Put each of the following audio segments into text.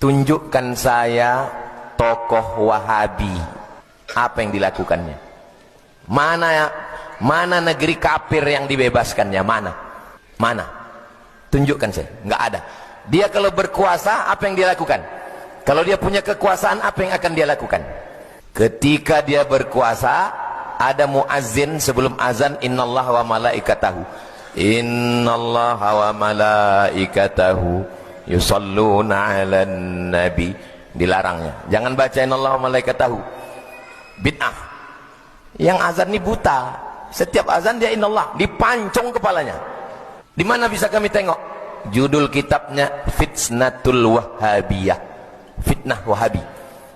tunjukkan saya tokoh Wahabi, apa yang dilakukannya? Mana negeri kafir yang dibebaskannya? Mana? Tunjukkan saya. Nggak ada. Dia kalau berkuasa, apa yang dia lakukan? Kalau dia punya kekuasaan, apa yang akan dia lakukan? Ketika dia berkuasa, ada muazzin sebelum azan, innallaha wa malaikatahu yusalluna 'alan nabi. Dilarangnya. Jangan baca innallaha wa malaikatahu. Bid'ah. Yang azan ini buta. Setiap azan dia innallah, dipancung kepalanya. Di mana bisa kami tengok? Judul kitabnya Fitnatul Wahhabiyah. Fitnah Wahabi.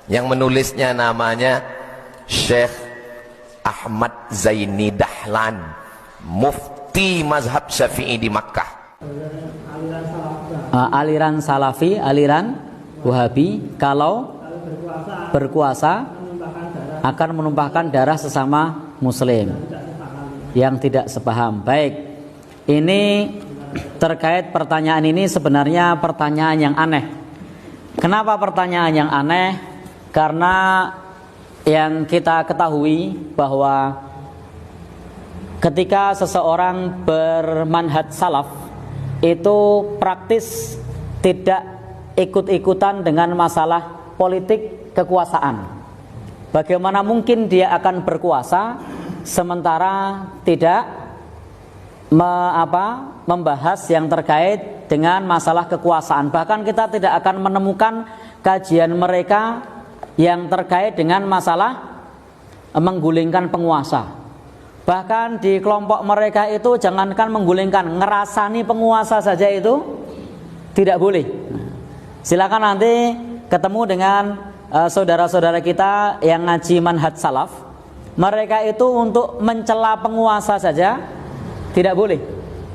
Yang menulisnya namanya Syekh Ahmad Zaini Dahlan, mufti mazhab Syafi'i di Makkah. Aliran Salafi, aliran Wahabi, kalau berkuasa akan menumpahkan darah sesama muslim yang tidak sepaham. Baik, ini terkait pertanyaan ini sebenarnya pertanyaan yang aneh. Kenapa pertanyaan yang aneh? Karena yang kita ketahui bahwa ketika seseorang bermanhaj salaf itu praktis tidak ikut-ikutan dengan masalah politik kekuasaan. Bagaimana mungkin dia akan berkuasa sementara tidak membahas yang terkait dengan masalah kekuasaan. Bahkan kita tidak akan menemukan kajian mereka yang terkait dengan masalah menggulingkan penguasa. Bahkan di kelompok mereka itu jangankan menggulingkan, ngerasani penguasa saja itu tidak boleh. Silakan nanti ketemu dengan saudara-saudara kita yang ngaji manhaj salaf. Mereka itu untuk mencela penguasa saja tidak boleh.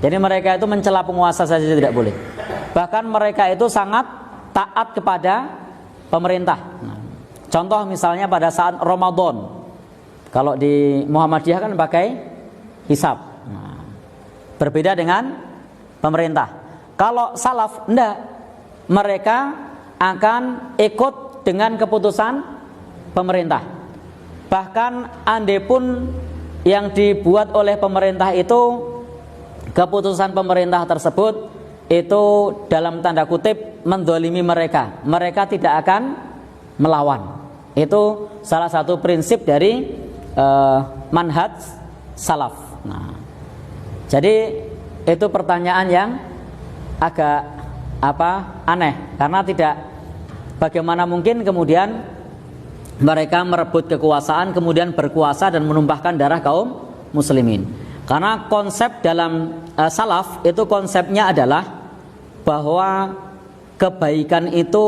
Jadi mereka itu mencela penguasa saja tidak boleh. Bahkan mereka itu sangat taat kepada pemerintah. Contoh misalnya pada saat Ramadan, kalau di Muhammadiyah kan pakai hisab, berbeda dengan pemerintah. Kalau salaf enggak, mereka akan ikut dengan keputusan pemerintah. Bahkan andai pun yang dibuat oleh pemerintah itu, keputusan pemerintah tersebut itu dalam tanda kutip mendolimi mereka, mereka tidak akan melawan. Itu salah satu prinsip dari manhaj salaf. Nah, jadi itu pertanyaan yang agak aneh, karena tidak, bagaimana mungkin kemudian mereka merebut kekuasaan kemudian berkuasa dan menumpahkan darah kaum muslimin. Karena konsep dalam salaf itu konsepnya adalah bahwa kebaikan itu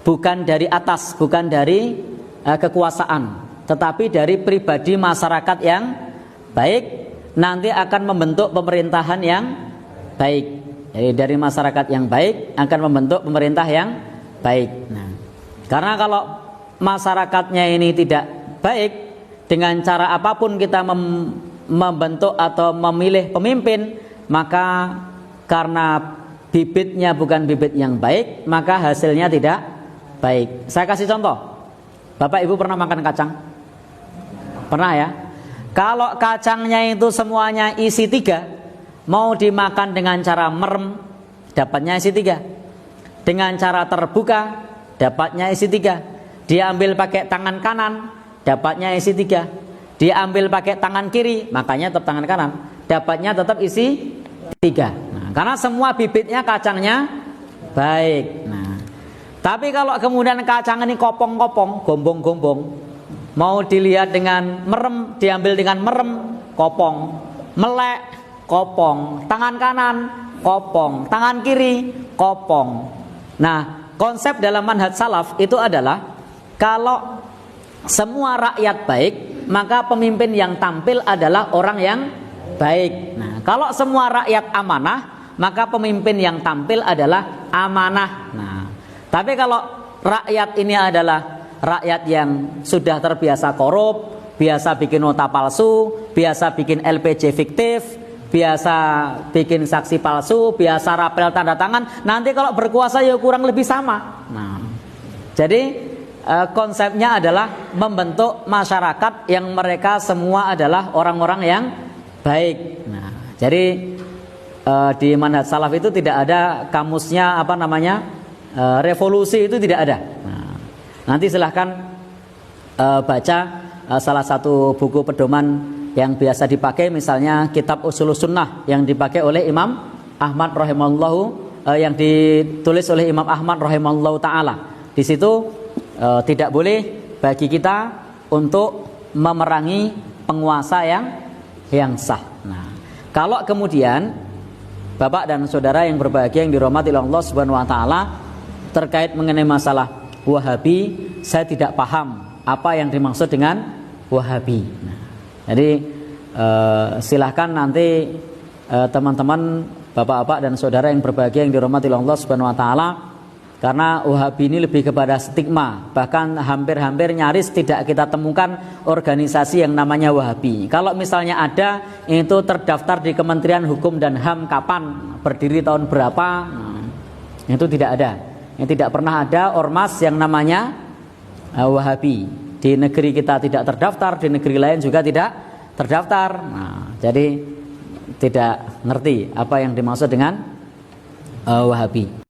bukan dari atas, bukan dari kekuasaan, tetapi dari pribadi masyarakat yang baik nanti akan membentuk pemerintahan yang baik. Jadi dari masyarakat yang baik akan membentuk pemerintah yang baik. Nah, karena kalau masyarakatnya ini tidak baik, dengan cara apapun kita membentuk atau memilih pemimpin, maka karena bibitnya bukan bibit yang baik, maka hasilnya tidak baik. Saya kasih contoh. Bapak Ibu pernah makan kacang? Pernah ya? Kalau kacangnya itu semuanya isi 3, mau dimakan dengan cara merem, dapatnya isi 3. Dengan cara terbuka, dapatnya isi 3. Diambil pakai tangan kanan, dapatnya isi 3. Diambil pakai tangan kiri, makanya tetap tangan kanan, dapatnya tetap isi 3. Nah, karena semua bibitnya kacangnya baik. Nah, tapi kalau kemudian kacang ini kopong-kopong, gombong-gombong, mau dilihat dengan merem, diambil dengan merem, kopong, melek, kopong, tangan kanan, kopong, tangan kiri, kopong. Nah, konsep dalam manhaj salaf itu adalah kalau semua rakyat baik, maka pemimpin yang tampil adalah orang yang baik. Nah, kalau semua rakyat amanah, maka pemimpin yang tampil adalah amanah. Nah, tapi kalau rakyat ini adalah rakyat yang sudah terbiasa korup, biasa bikin nota palsu, biasa bikin LPG fiktif, biasa bikin saksi palsu, biasa rapel tanda tangan, nanti kalau berkuasa ya kurang lebih sama. Nah, jadi konsepnya adalah membentuk masyarakat yang mereka semua adalah orang-orang yang baik. Nah, jadi di manhaj salaf itu tidak ada kamusnya apa namanya revolusi, itu tidak ada. Nah, nanti silahkan baca salah satu buku pedoman yang biasa dipakai, misalnya kitab Ushulus Sunnah yang dipakai oleh Imam Ahmad rahimallahu, yang ditulis oleh Imam Ahmad rahimallahu taala. Di situ tidak boleh bagi kita untuk memerangi penguasa yang sah. Nah, kalau kemudian Bapak dan saudara yang berbahagia yang dirahmati Allah Subhanahu wa taala, terkait mengenai masalah Wahabi, saya tidak paham apa yang dimaksud dengan Wahabi. Nah, jadi silahkan nanti teman-teman, bapak-bapak dan saudara yang berbahagia yang dirahmati Allah Subhanahu wa taala, karena Wahabi ini lebih kepada stigma, bahkan hampir-hampir nyaris tidak kita temukan organisasi yang namanya Wahabi. Kalau misalnya ada, itu terdaftar di Kementerian Hukum dan HAM kapan, berdiri tahun berapa, itu tidak ada. Yang tidak pernah ada ormas yang namanya Wahabi. Di negeri kita tidak terdaftar, di negeri lain juga tidak terdaftar. Nah, jadi tidak ngerti apa yang dimaksud dengan Wahabi.